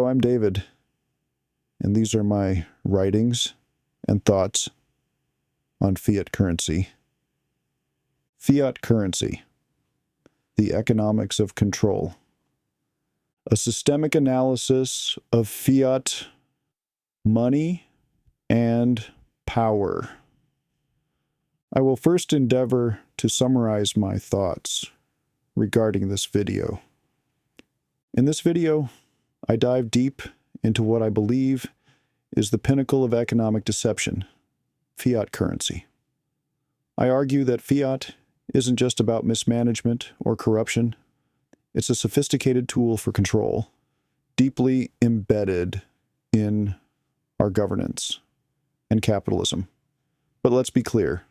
I'm David, and these are my writings and thoughts on fiat currency. Fiat currency, the economics of control. A systemic analysis of fiat money and power. I will first endeavor to summarize my thoughts regarding this video. In this video, I dive deep into what I believe is the pinnacle of economic deception, fiat currency. I argue that fiat isn't just about mismanagement or corruption. It's a sophisticated tool for control, deeply embedded in our governance and capitalism. But let's be clear.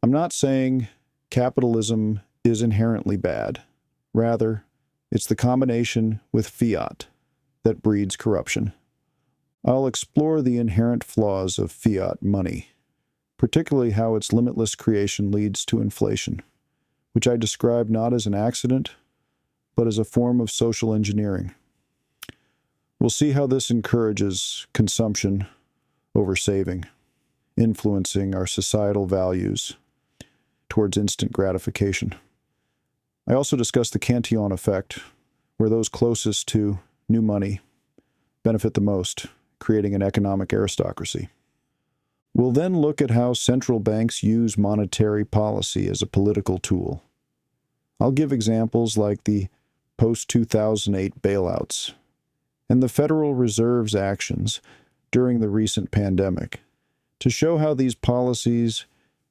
I'm not saying capitalism is inherently bad. Rather, it's the combination with fiat that breeds corruption. I'll explore the inherent flaws of fiat money, particularly how its limitless creation leads to inflation, which I describe not as an accident, but as a form of social engineering. We'll see how this encourages consumption over saving, influencing our societal values towards instant gratification. I also discuss the Cantillon Effect, where those closest to new money benefit the most, creating an economic aristocracy. We'll then look at how central banks use monetary policy as a political tool. I'll give examples like the post-2008 bailouts and the Federal Reserve's actions during the recent pandemic to show how these policies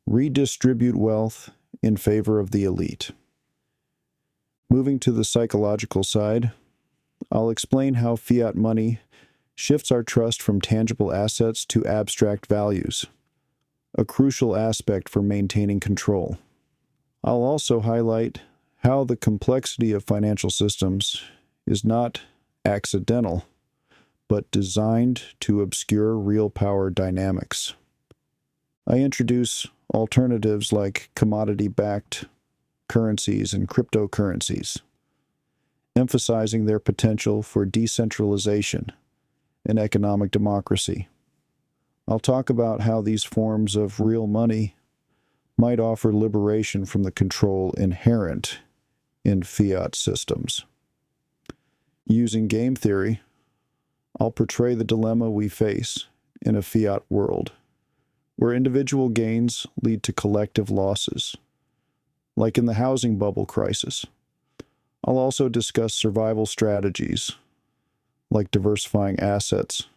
redistribute wealth in favor of the elite. Moving to the psychological side, I'll explain how fiat money shifts our trust from tangible assets to abstract values, a crucial aspect for maintaining control. I'll also highlight how the complexity of financial systems is not accidental, but designed to obscure real power dynamics. I introduce alternatives like commodity-backed currencies and cryptocurrencies, emphasizing their potential for decentralization and economic democracy. I'll talk about how these forms of real money might offer liberation from the control inherent in fiat systems. Using game theory, I'll portray the dilemma we face in a fiat world, where individual gains lead to collective losses, like in the housing bubble crisis. I'll also discuss survival strategies, like diversifying assets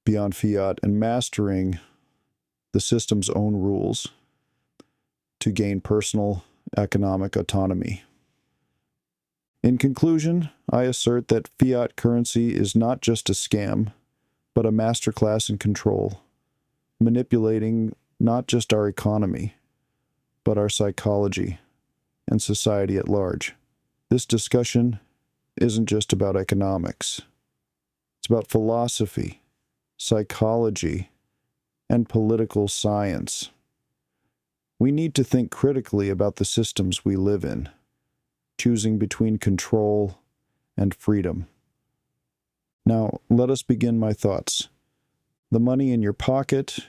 beyond fiat and mastering the system's own rules to gain personal economic autonomy. In conclusion, I assert that fiat currency is not just a scam, but a masterclass in control, manipulating not just our economy, but our psychology and society at large. This discussion isn't just about economics. It's about philosophy, psychology, and political science. We need to think critically about the systems we live in, choosing between control and freedom. Now, let us begin my thoughts. The money in your pocket,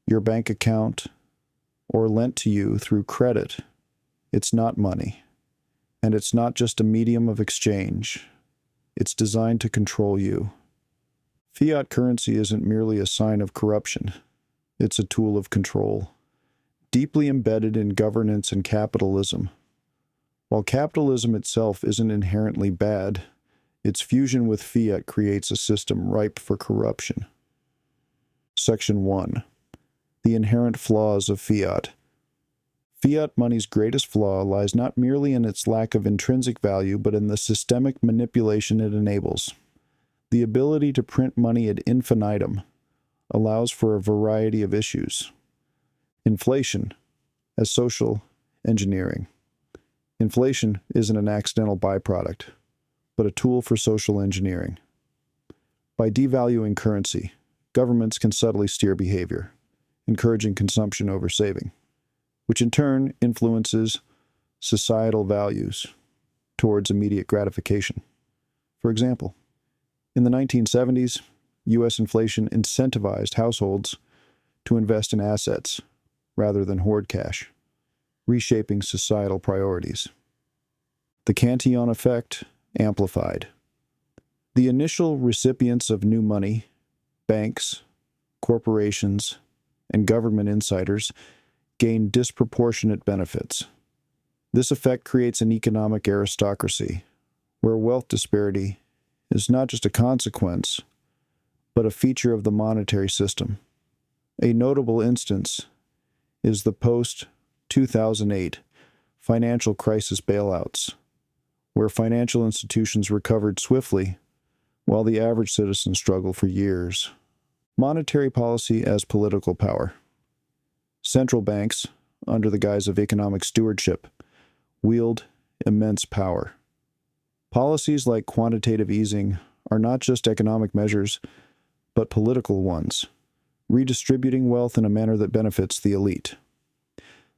your bank account, or lent to you through credit, it's not money. And it's not just a medium of exchange. It's designed to control you. Fiat currency isn't merely a sign of corruption. It's a tool of control, deeply embedded in governance and capitalism. While capitalism itself isn't inherently bad, its fusion with fiat creates a system ripe for corruption. Section 1. The inherent flaws of fiat. Fiat money's greatest flaw lies not merely in its lack of intrinsic value, but in the systemic manipulation it enables. The ability to print money ad infinitum allows for a variety of issues. Inflation as social engineering. Inflation isn't an accidental byproduct, but a tool for social engineering. By devaluing currency, governments can subtly steer behavior, encouraging consumption over saving, which in turn influences societal values towards immediate gratification. For example, In the 1970s, U.S. inflation incentivized households to invest in assets rather than hoard cash, reshaping societal priorities. The Cantillon Effect amplified. The initial recipients of new money, banks, corporations, and government insiders, gain disproportionate benefits. This effect creates an economic aristocracy, where wealth disparity is not just a consequence, but a feature of the monetary system. A notable instance is the post-2008 financial crisis bailouts, where financial institutions recovered swiftly while the average citizen struggled for years. Monetary policy as political power. Central banks, under the guise of economic stewardship, wield immense power. Policies like quantitative easing are not just economic measures, but political ones, redistributing wealth in a manner that benefits the elite.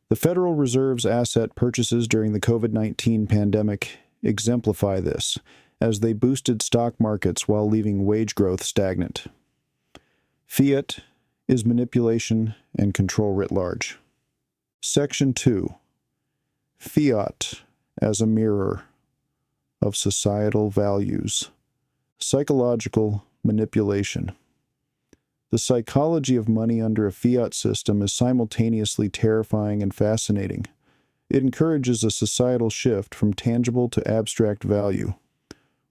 The Federal Reserve's asset purchases during the COVID-19 pandemic exemplify this, as they boosted stock markets while leaving wage growth stagnant. Fiat is manipulation and control writ large. Section 2. Fiat as a mirror of societal values. Psychological manipulation. The psychology of money under a fiat system is simultaneously terrifying and fascinating. It encourages a societal shift from tangible to abstract value,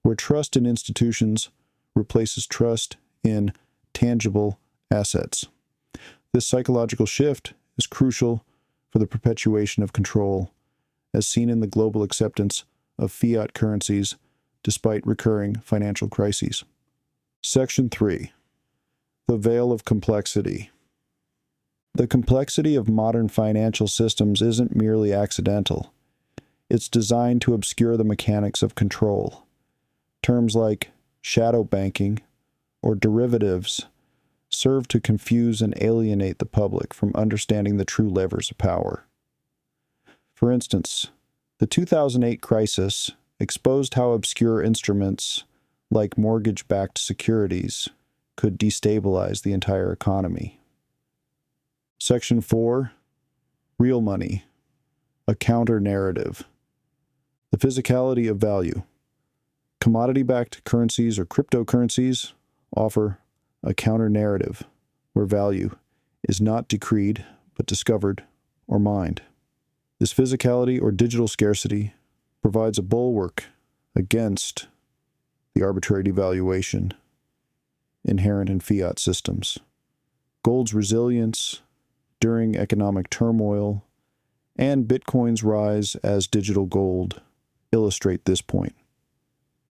where trust in institutions replaces trust in tangible assets. This psychological shift is crucial for the perpetuation of control, as seen in the global acceptance of fiat currencies despite recurring financial crises. Section 3. The veil of complexity. The complexity of modern financial systems isn't merely accidental. It's designed to obscure the mechanics of control. Terms like shadow banking or derivatives serve to confuse and alienate the public from understanding the true levers of power. For instance, the 2008 crisis exposed how obscure instruments like mortgage-backed securities could destabilize the entire economy. Section 4. Real money. A counter-narrative. The physicality of value. Commodity-backed currencies or cryptocurrencies offer a counter-narrative where value is not decreed but discovered or mined. This physicality or digital scarcity provides a bulwark against the arbitrary devaluation inherent in fiat systems. Gold's resilience during economic turmoil and Bitcoin's rise as digital gold illustrate this point.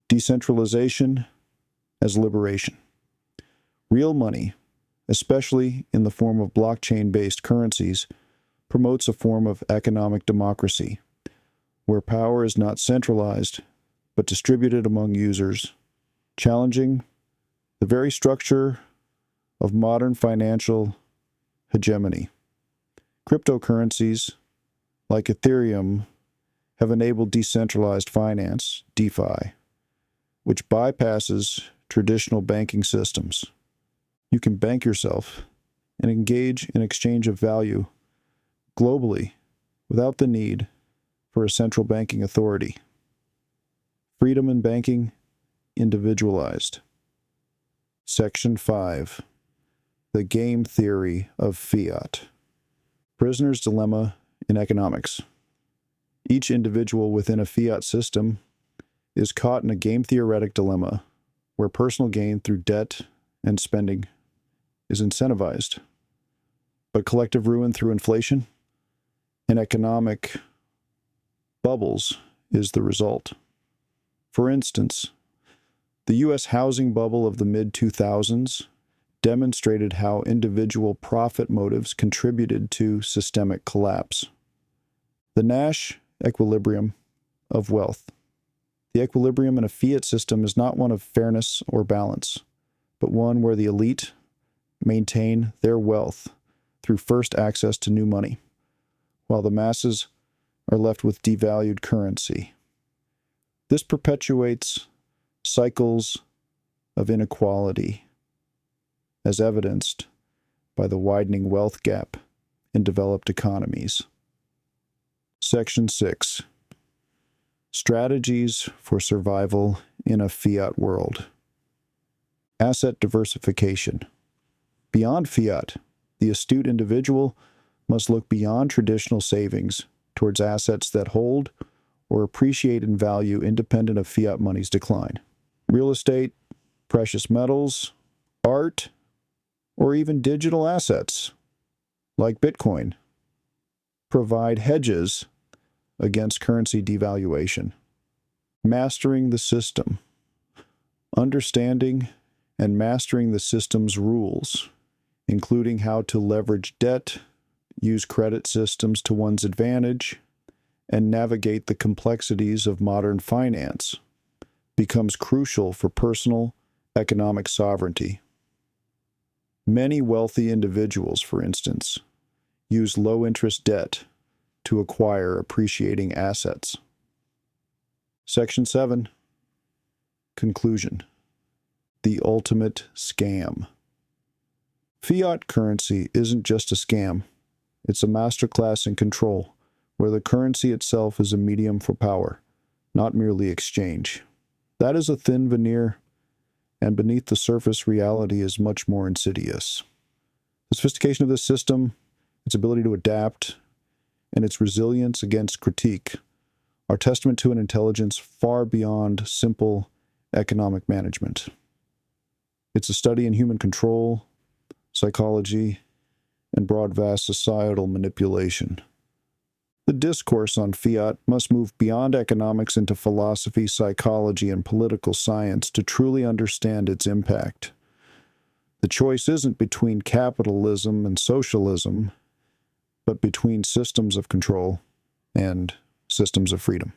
Decentralization as liberation. Real money, especially in the form of blockchain-based currencies, promotes a form of economic democracy, where power is not centralized but distributed among users, challenging the very structure of modern financial hegemony. Cryptocurrencies, like Ethereum, have enabled decentralized finance, DeFi, which bypasses traditional banking systems. You can bank yourself and engage in exchange of value globally without the need for a central banking authority. Freedom in banking, individualized. Section 5. The game theory of fiat. Prisoner's dilemma in economics. Each individual within a fiat system is caught in a game-theoretic dilemma where personal gain through debt and spending is incentivized, but collective ruin through inflation and economic bubbles is the result. For instance, the U.S. housing bubble of the mid-2000s demonstrated how individual profit motives contributed to systemic collapse. The Nash equilibrium of wealth. The equilibrium in a fiat system is not one of fairness or balance, but one where the elite maintain their wealth through first access to new money, while the masses are left with devalued currency. This perpetuates cycles of inequality, as evidenced by the widening wealth gap in developed economies. Section 6. Strategies for survival in a fiat world. Asset diversification. Beyond fiat, the astute individual must look beyond traditional savings towards assets that hold or appreciate in value independent of fiat money's decline. Real estate, precious metals, art, or even digital assets, like Bitcoin, provide hedges against currency devaluation. Mastering the system. Understanding and mastering the system's rules, including how to leverage debt, use credit systems to one's advantage, and navigate the complexities of modern finance, becomes crucial for personal economic sovereignty. Many wealthy individuals, for instance, use low-interest debt to acquire appreciating assets. Section 7. Conclusion. The ultimate scam. Fiat currency isn't just a scam. It's a masterclass in control, where the currency itself is a medium for power, not merely exchange. That is a thin veneer, and beneath the surface reality is much more insidious. The sophistication of this system, its ability to adapt, and its resilience against critique are testament to an intelligence far beyond simple economic management. It's a study in human control, psychology, and broad vast societal manipulation. The discourse on fiat must move beyond economics into philosophy, psychology, and political science to truly understand its impact. The choice isn't between capitalism and socialism, but between systems of control and systems of freedom.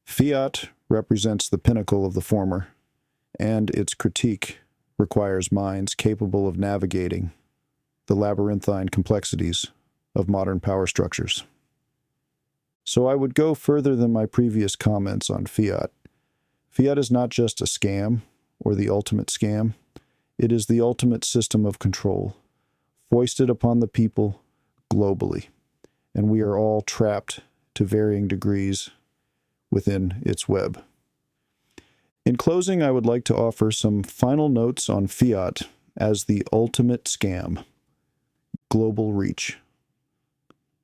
Fiat represents the pinnacle of the former, and its critique requires minds capable of navigating the labyrinthine complexities of modern power structures. So I would go further than my previous comments on fiat. Fiat is not just a scam or the ultimate scam. It is the ultimate system of control, foisted upon the people globally, and we are all trapped to varying degrees within its web. In closing, I would like to offer some final notes on fiat as the ultimate scam. Global reach.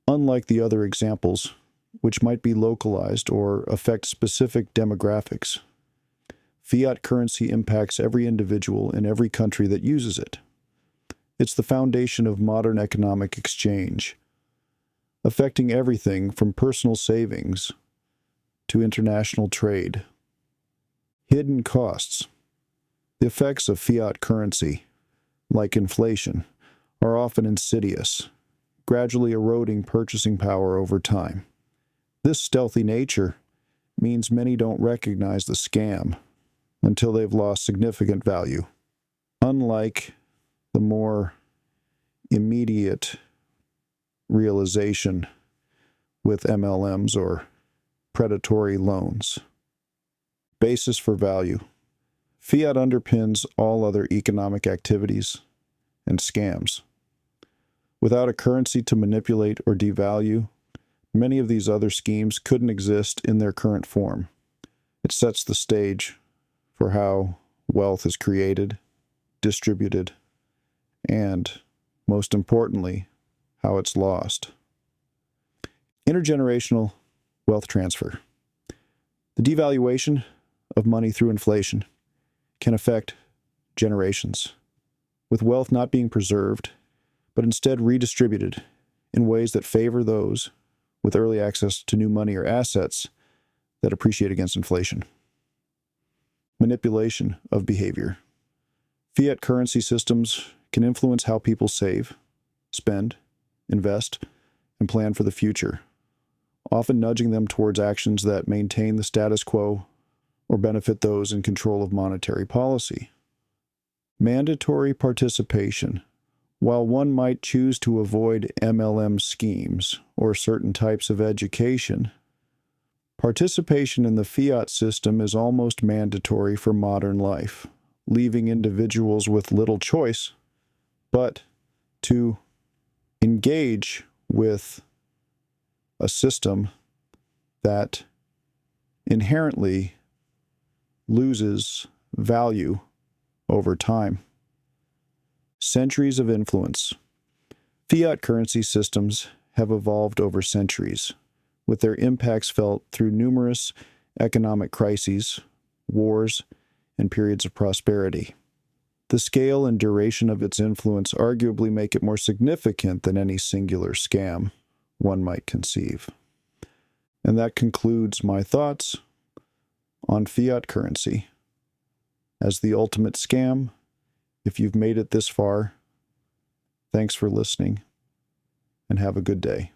Unlike the other examples, which might be localized or affect specific demographics, fiat currency impacts every individual in every country that uses it. It's the foundation of modern economic exchange, affecting everything from personal savings to international trade. Hidden costs. The effects of fiat currency, like inflation, are often insidious, gradually eroding purchasing power over time. This stealthy nature means many don't recognize the scam until they've lost significant value. Unlike the more immediate realization with MLMs or predatory loans. Basis for value. Fiat underpins all other economic activities and scams. Without a currency to manipulate or devalue, many of these other schemes couldn't exist in their current form. It sets the stage for how wealth is created, distributed, and, most importantly, how it's lost. Intergenerational wealth transfer. The devaluation of money through inflation can affect generations, with wealth not being preserved, but instead redistributed in ways that favor those with early access to new money or assets that appreciate against inflation. Manipulation of behavior. Fiat currency systems can influence how people save, spend, invest, and plan for the future, often nudging them towards actions that maintain the status quo or benefit those in control of monetary policy. Mandatory participation. While one might choose to avoid MLM schemes or certain types of education, Participation in the fiat system is almost mandatory for modern life, leaving individuals with little choice but to engage with a system that inherently loses value over time. Centuries of influence. Fiat currency systems have evolved over centuries, with their impacts felt through numerous economic crises, wars, and periods of prosperity. The scale and duration of its influence arguably make it more significant than any singular scam one might conceive. And that concludes my thoughts on fiat currency as the ultimate scam. If you've made it this far, thanks for listening, and have a good day.